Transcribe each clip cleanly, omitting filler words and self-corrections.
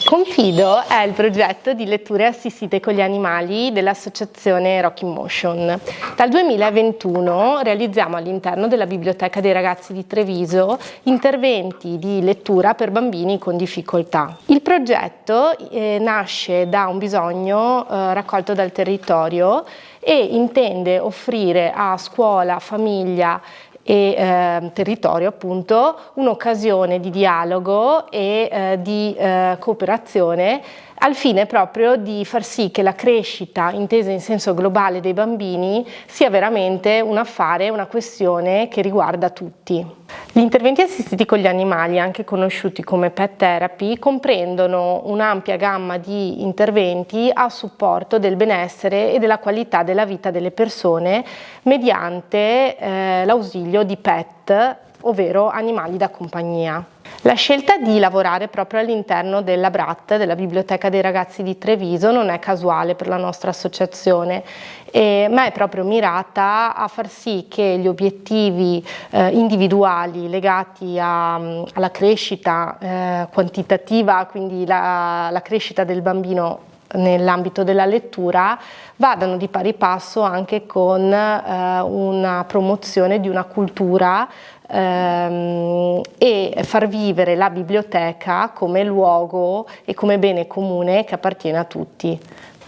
Confido è il progetto di letture assistite con gli animali dell'associazione Rock in Motion. Dal 2021 realizziamo all'interno della Biblioteca dei Ragazzi di Treviso interventi di lettura per bambini con difficoltà. Il progetto nasce da un bisogno raccolto dal territorio e intende offrire a scuola, famiglia e territorio appunto un'occasione di dialogo e di cooperazione al fine proprio di far sì che la crescita intesa in senso globale dei bambini sia veramente un affare, una questione che riguarda tutti. Gli interventi assistiti con gli animali, anche conosciuti come pet therapy, comprendono un'ampia gamma di interventi a supporto del benessere e della qualità della vita delle persone mediante l'ausilio di pet, ovvero animali da compagnia. La scelta di lavorare proprio all'interno della BRAT, della Biblioteca dei Ragazzi di Treviso, non è casuale per la nostra associazione, ma è proprio mirata a far sì che gli obiettivi individuali legati alla crescita quantitativa, quindi la crescita del bambino nell'ambito della lettura, vadano di pari passo anche con una promozione di una cultura e far vivere la biblioteca come luogo e come bene comune che appartiene a tutti.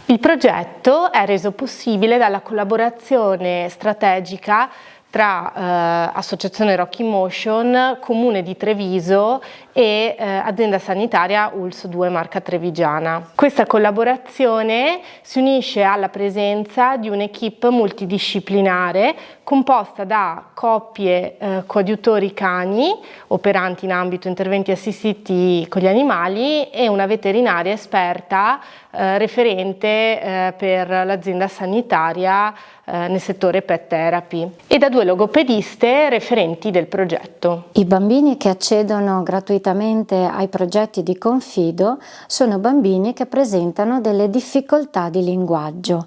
Il progetto è reso possibile dalla collaborazione strategica tra Associazione Rock in Motion, Comune di Treviso e azienda sanitaria ULSS 2 Marca Trevigiana. Questa collaborazione si unisce alla presenza di un'equipe multidisciplinare composta da coppie coadiutori cani operanti in ambito interventi assistiti con gli animali e una veterinaria esperta referente per l'azienda sanitaria nel settore pet therapy e da 2 logopediste referenti del progetto. I bambini che accedono gratuitamente ai progetti di Confido sono bambini che presentano delle difficoltà di linguaggio.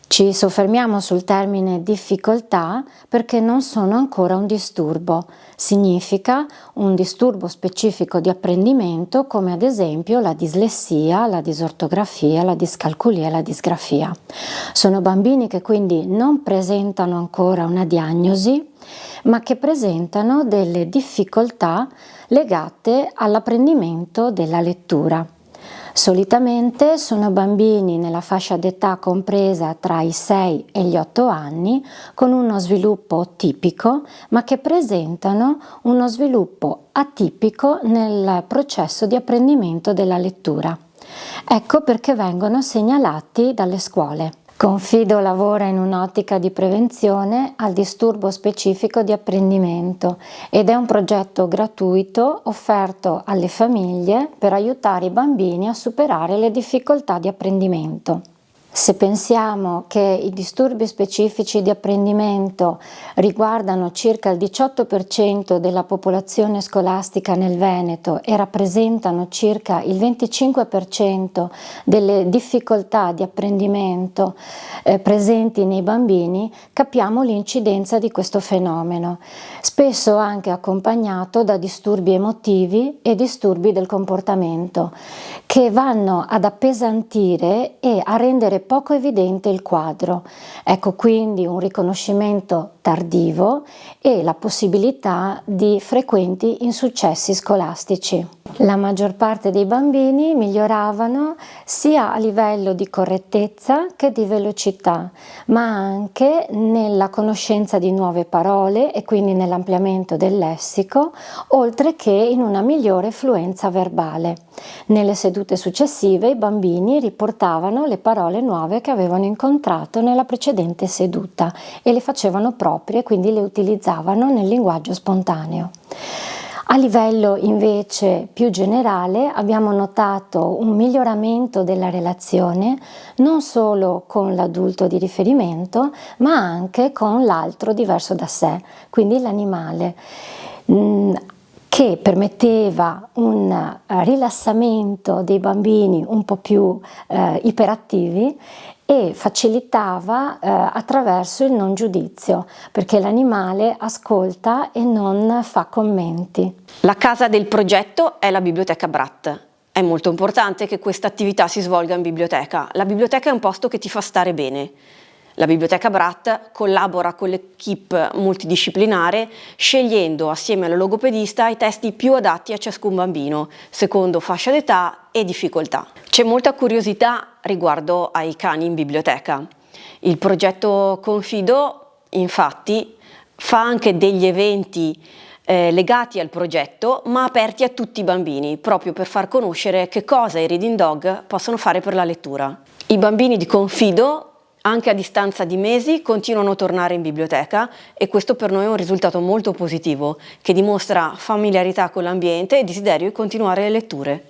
Ci soffermiamo sul termine difficoltà perché non sono ancora un disturbo. Significa un disturbo specifico di apprendimento come ad esempio la dislessia, la disortografia, la discalculia e la disgrafia. Sono bambini che quindi non presentano ancora una diagnosi, ma che presentano delle difficoltà legate all'apprendimento della lettura. Solitamente sono bambini nella fascia d'età compresa tra i 6 e gli 8 anni con uno sviluppo tipico, ma che presentano uno sviluppo atipico nel processo di apprendimento della lettura. Ecco perché vengono segnalati dalle scuole. Confido lavora in un'ottica di prevenzione al disturbo specifico di apprendimento ed è un progetto gratuito offerto alle famiglie per aiutare i bambini a superare le difficoltà di apprendimento. Se pensiamo che i disturbi specifici di apprendimento riguardano circa il 18% della popolazione scolastica nel Veneto e rappresentano circa il 25% delle difficoltà di apprendimento presenti nei bambini, capiamo l'incidenza di questo fenomeno, spesso anche accompagnato da disturbi emotivi e disturbi del comportamento, che vanno ad appesantire e a rendere poco evidente il quadro. Ecco quindi un riconoscimento tardivo e la possibilità di frequenti insuccessi scolastici. La maggior parte dei bambini miglioravano sia a livello di correttezza che di velocità, ma anche nella conoscenza di nuove parole e quindi nell'ampliamento del lessico, oltre che in una migliore fluenza verbale. Nelle sedute successive i bambini riportavano le parole nuove che avevano incontrato nella precedente seduta e le facevano proprie, quindi le utilizzavano nel linguaggio spontaneo. A livello invece più generale abbiamo notato un miglioramento della relazione non solo con l'adulto di riferimento ma anche con l'altro diverso da sé, quindi l'animale, che permetteva un rilassamento dei bambini un po' più iperattivi e facilitava attraverso il non giudizio, perché l'animale ascolta e non fa commenti. La casa del progetto è la Biblioteca BRAT. È molto importante che questa attività si svolga in biblioteca. La biblioteca è un posto che ti fa stare bene. La Biblioteca Bratt collabora con l'equipe multidisciplinare scegliendo assieme alla logopedista i testi più adatti a ciascun bambino, secondo fascia d'età e difficoltà. C'è molta curiosità riguardo ai cani in biblioteca. Il progetto Confido, infatti, fa anche degli eventi legati al progetto, ma aperti a tutti i bambini, proprio per far conoscere che cosa i Reading Dog possono fare per la lettura. I bambini di Confido, anche a distanza di mesi, continuano a tornare in biblioteca e questo per noi è un risultato molto positivo, che dimostra familiarità con l'ambiente e desiderio di continuare le letture.